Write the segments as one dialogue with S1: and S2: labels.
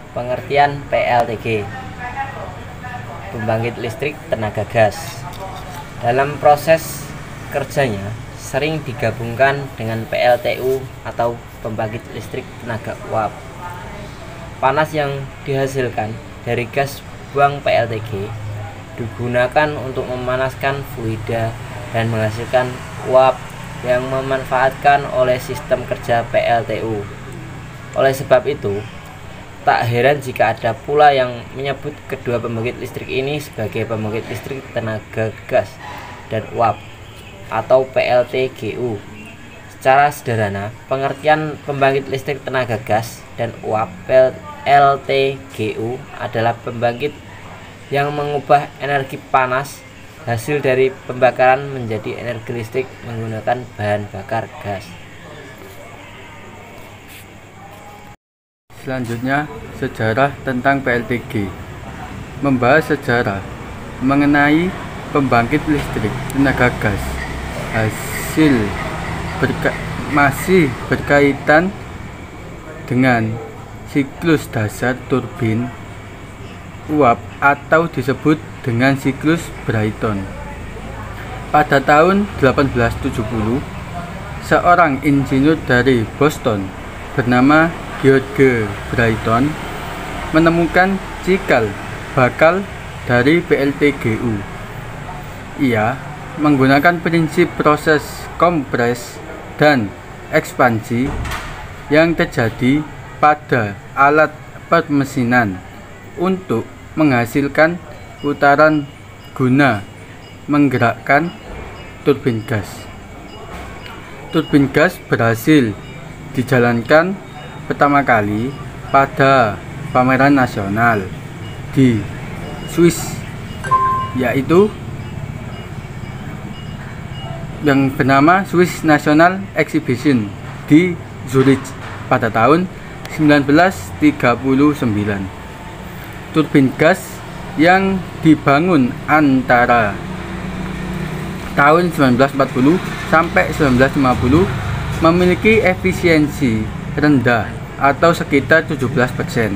S1: Pengertian PLTG, pembangkit listrik tenaga gas. Dalam proses kerjanya sering digabungkan dengan PLTU atau pembangkit listrik tenaga uap. Panas yang dihasilkan dari gas buang PLTG digunakan untuk memanaskan fluida dan menghasilkan uap yang memanfaatkan oleh sistem kerja PLTU. Oleh sebab itu, tak heran jika ada pula yang menyebut kedua pembangkit listrik ini sebagai pembangkit listrik tenaga gas dan uap atau PLTGU. Secara sederhana, pengertian pembangkit listrik tenaga gas dan uap PLTGU adalah pembangkit yang mengubah energi panas hasil dari pembakaran menjadi energi listrik menggunakan bahan bakar gas.
S2: Selanjutnya, sejarah tentang PLTG. Membahas sejarah mengenai pembangkit listrik tenaga gas hasil masih berkaitan dengan siklus dasar turbin uap atau disebut dengan siklus Brayton. Pada tahun 1870, seorang insinyur dari Boston bernama George Brayton menemukan cikal bakal dari PLTGU. Ia menggunakan prinsip proses kompres dan ekspansi yang terjadi pada alat permesinan untuk menghasilkan putaran guna menggerakkan turbin gas. Turbin gas berhasil dijalankan pertama kali pada pameran nasional di Swiss, yaitu yang bernama Swiss National Exhibition di Zurich pada tahun 1939. Turbin gas yang dibangun antara tahun 1940 sampai 1950 memiliki efisiensi rendah atau sekitar 17%.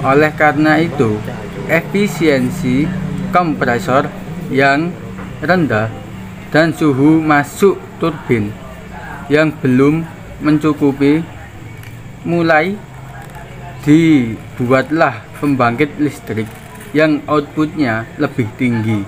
S2: Oleh karena itu, efisiensi kompresor yang rendah dan suhu masuk turbin yang belum mencukupi, mulai dibuatlah pembangkit listrik yang outputnya lebih tinggi.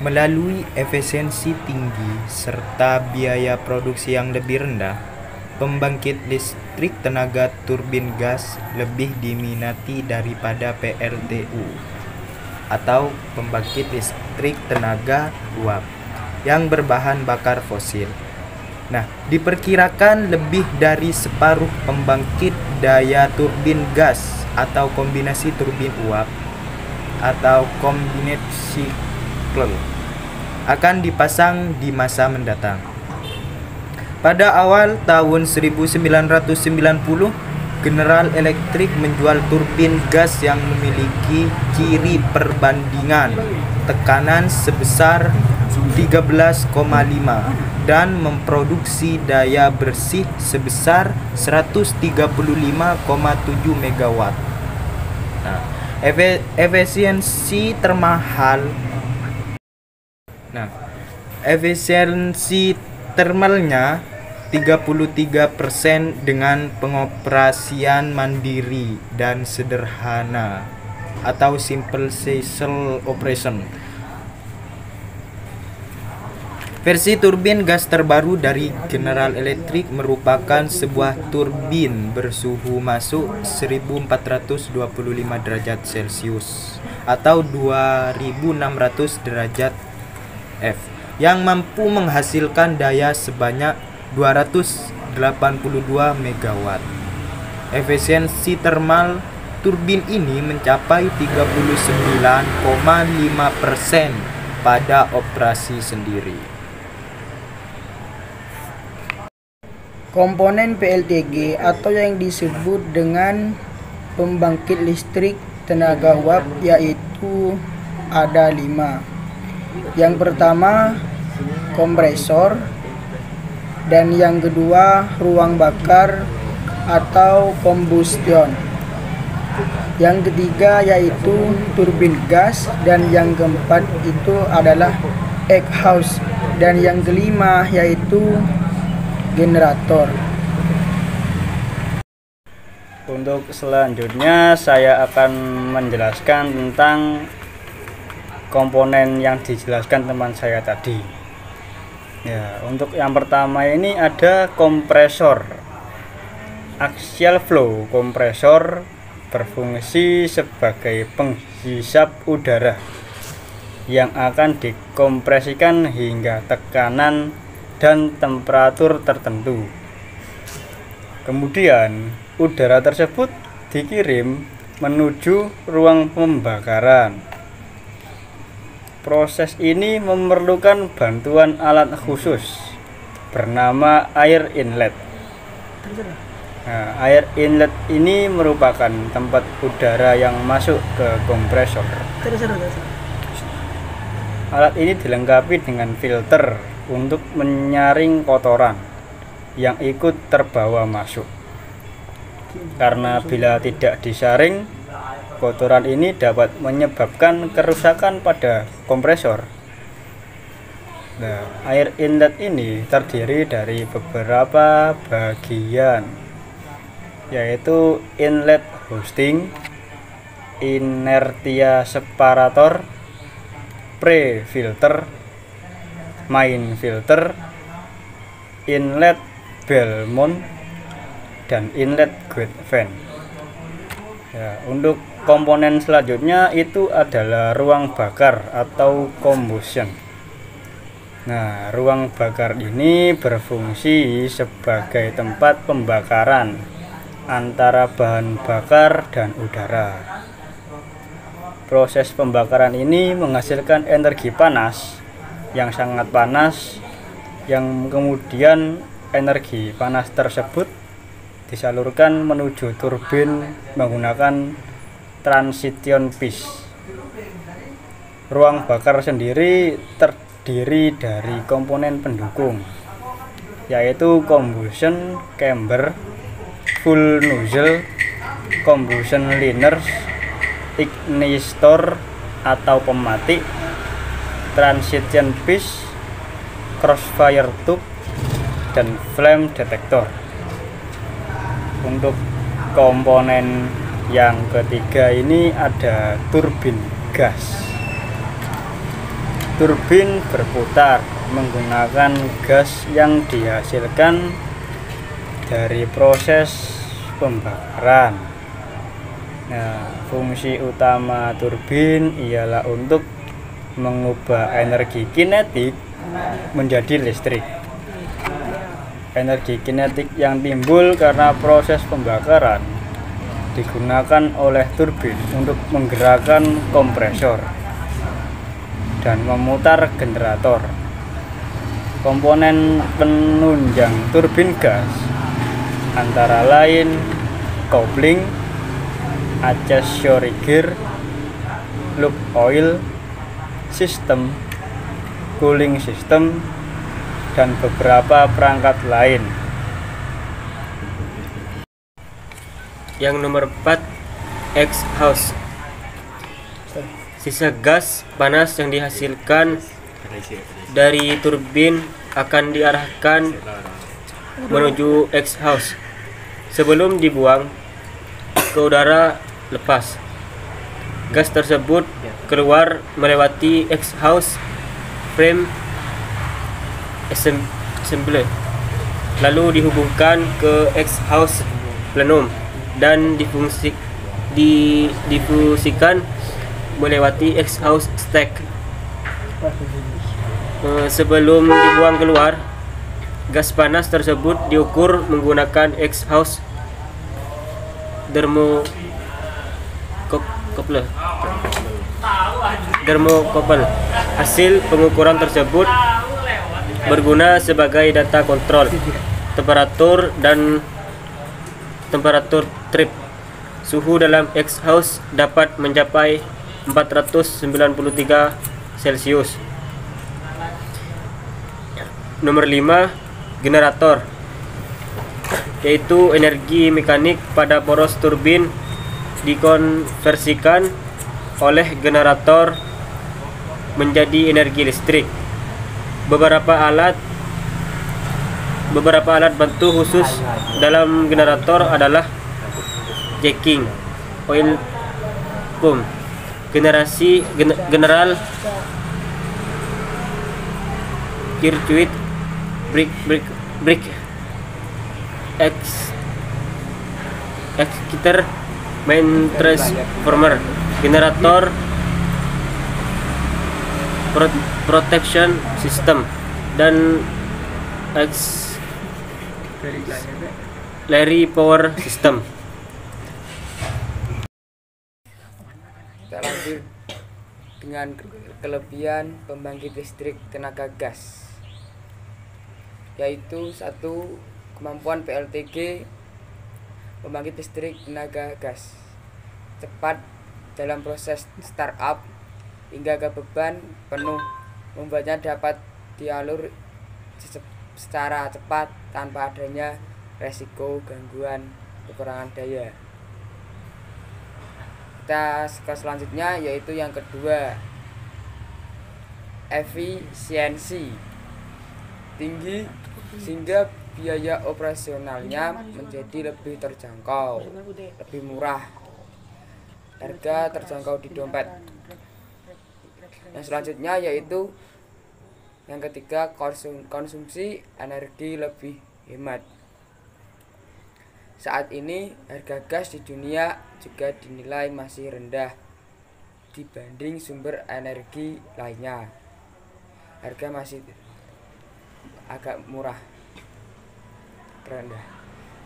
S3: Melalui efisiensi tinggi serta biaya produksi yang lebih rendah, pembangkit listrik tenaga turbin gas lebih diminati daripada PLTU atau pembangkit listrik tenaga uap yang berbahan bakar fosil. Nah, diperkirakan lebih dari separuh pembangkit daya turbin gas atau kombinasi turbin uap atau combined cycle akan dipasang di masa mendatang. Pada awal tahun 1990, General Electric menjual turbin gas yang memiliki ciri perbandingan tekanan sebesar 13,5 dan memproduksi daya bersih sebesar 135,7 MW. Nah, efisiensi thermalnya 33% dengan pengoperasian mandiri dan sederhana atau simple cycle operation. Versi turbin gas terbaru dari General Electric merupakan sebuah turbin bersuhu masuk 1425 derajat Celcius atau 2600 derajat F yang mampu menghasilkan daya sebanyak 282 MW. Efisiensi thermal turbin ini mencapai 39,5% pada operasi sendiri.
S4: Komponen PLTG atau yang disebut dengan pembangkit listrik tenaga uap yaitu ada 5. Yang pertama kompresor, dan yang kedua ruang bakar, atau combustion. Yang ketiga yaitu turbin gas, dan yang keempat itu adalah exhaust, dan yang kelima yaitu generator.
S2: Untuk selanjutnya saya akan menjelaskan tentang komponen yang dijelaskan teman saya tadi. Ya, untuk yang pertama ini ada kompresor. Axial flow kompresor berfungsi sebagai penghisap udara yang akan dikompresikan hingga tekanan dan temperatur tertentu. Kemudian udara tersebut dikirim menuju ruang pembakaran. Proses ini memerlukan bantuan alat khusus bernama air inlet. Nah, air inlet ini merupakan tempat udara yang masuk ke kompresor. Alat ini dilengkapi dengan filter untuk menyaring kotoran yang ikut terbawa masuk. Karena bila tidak disaring, kotoran ini dapat menyebabkan kerusakan pada kompresor. Nah, air inlet ini terdiri dari beberapa bagian, yaitu inlet hosting, inertia separator, pre-filter, main filter, inlet bell mount, dan inlet guide fan. Ya, untuk komponen selanjutnya itu adalah ruang bakar atau combustion. Nah, ruang bakar ini berfungsi sebagai tempat pembakaran antara bahan bakar dan udara. Proses pembakaran ini menghasilkan energi panas yang sangat panas, yang kemudian energi panas tersebut disalurkan menuju turbin menggunakan transition piece. Ruang bakar sendiri terdiri dari komponen pendukung, yaitu combustion chamber, full nozzle, combustion liners, ignitor atau pemati, transition piece, crossfire tube, dan flame detector. Untuk komponen yang ketiga ini ada turbin gas. Turbin berputar menggunakan gas yang dihasilkan dari proses pembakaran. Nah, fungsi utama turbin ialah untuk mengubah energi kinetik menjadi listrik. Energi kinetik yang timbul karena proses pembakaran digunakan oleh turbin untuk menggerakkan kompresor dan memutar generator. Komponen penunjang turbin gas antara lain coupling, accessory gear, loop oil, sistem, cooling system, dan beberapa perangkat lain.
S5: Yang nomor 4, exhaust. Sisa gas panas yang dihasilkan dari turbin akan diarahkan menuju exhaust. Sebelum dibuang ke udara lepas, gas tersebut keluar melewati exhaust frame assembly, lalu dihubungkan ke exhaust plenum dan difusikan melewati exhaust stack. Sebelum dibuang keluar, gas panas tersebut diukur menggunakan exhaust thermocouple. Hasil pengukuran tersebut berguna sebagai data kontrol temperatur dan temperatur trip. Suhu dalam exhaust dapat mencapai 493 Celcius. Nomor 5, generator. yaitu energi mekanik pada poros turbin dikonversikan oleh generator menjadi energi listrik. Beberapa alat bantu khusus dalam generator adalah jacking, oil pump, general circuit breaker, exciter, main transformer, generator protection system, dan auxiliary power system.
S6: Kita lanjut dengan kelebihan pembangkit listrik tenaga gas, yaitu satu, kemampuan PLTG pembangkit listrik tenaga gas cepat dalam proses startup hingga ke beban penuh, membuatnya dapat dialur secara cepat tanpa adanya resiko gangguan kekurangan daya. Kita ke selanjutnya, yaitu yang kedua, efisiensi tinggi sehingga biaya operasionalnya menjadi lebih terjangkau, lebih murah, harga terjangkau di dompet. Yang selanjutnya yaitu yang ketiga, konsumsi energi lebih hemat. Saat ini harga gas di dunia juga dinilai masih rendah dibanding sumber energi lainnya. Harga masih agak murah, rendah.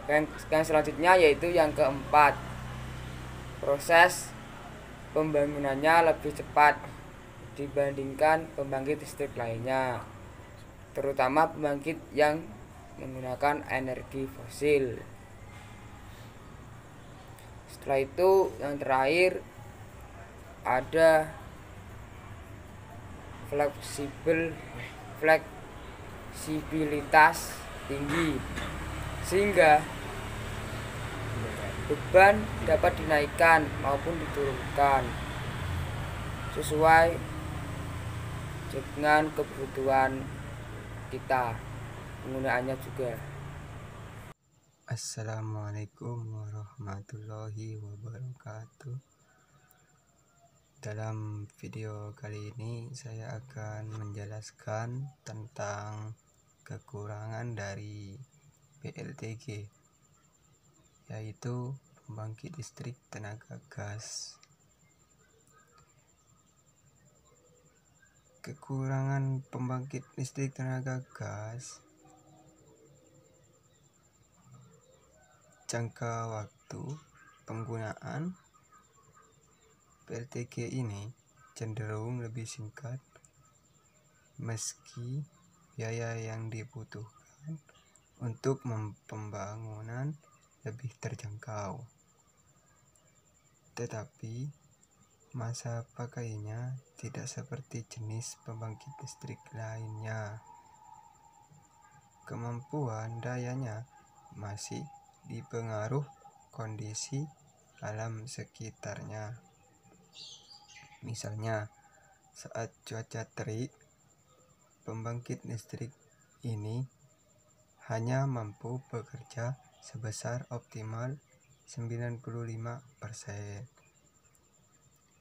S6: Yang selanjutnya yaitu yang keempat, proses pembangunannya lebih cepat dibandingkan pembangkit listrik lainnya, terutama pembangkit yang menggunakan energi fosil. Setelah itu yang terakhir ada fleksibilitas tinggi sehingga beban dapat dinaikkan maupun diturunkan sesuai dengan kebutuhan kita, penggunaannya juga.
S3: Assalamualaikum warahmatullahi wabarakatuh. Dalam video kali ini saya akan menjelaskan tentang kekurangan dari PLTG, yaitu pembangkit listrik tenaga gas. Kekurangan pembangkit listrik tenaga gas, jangka waktu penggunaan PLTG ini cenderung lebih singkat, meski biaya yang dibutuhkan untuk pembangunan lebih terjangkau. Tetapi masa pakainya tidak seperti jenis pembangkit listrik lainnya. Kemampuan dayanya masih dipengaruhi kondisi alam sekitarnya. Misalnya, saat cuaca terik, pembangkit listrik ini hanya mampu bekerja sebesar optimal 95%.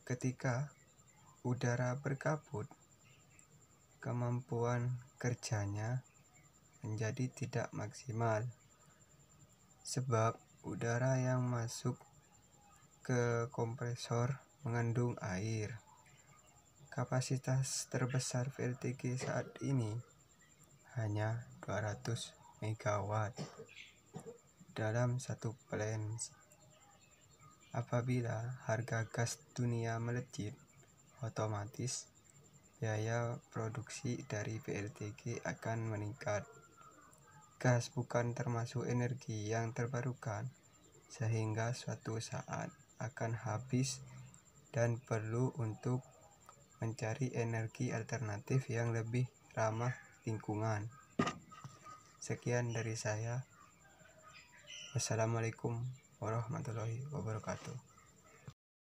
S3: Ketika udara berkabut, kemampuan kerjanya menjadi tidak maksimal, sebab udara yang masuk ke kompresor mengandung air. Kapasitas terbesar PLTG saat ini hanya 200 MW dalam satu plant. Apabila harga gas dunia melejit, otomatis biaya produksi dari PLTG akan meningkat. Gas bukan termasuk energi yang terbarukan, sehingga suatu saat akan habis dan perlu untuk mencari energi alternatif yang lebih ramah lingkungan. Sekian dari saya. Wassalamualaikum warahmatullahi wabarakatuh.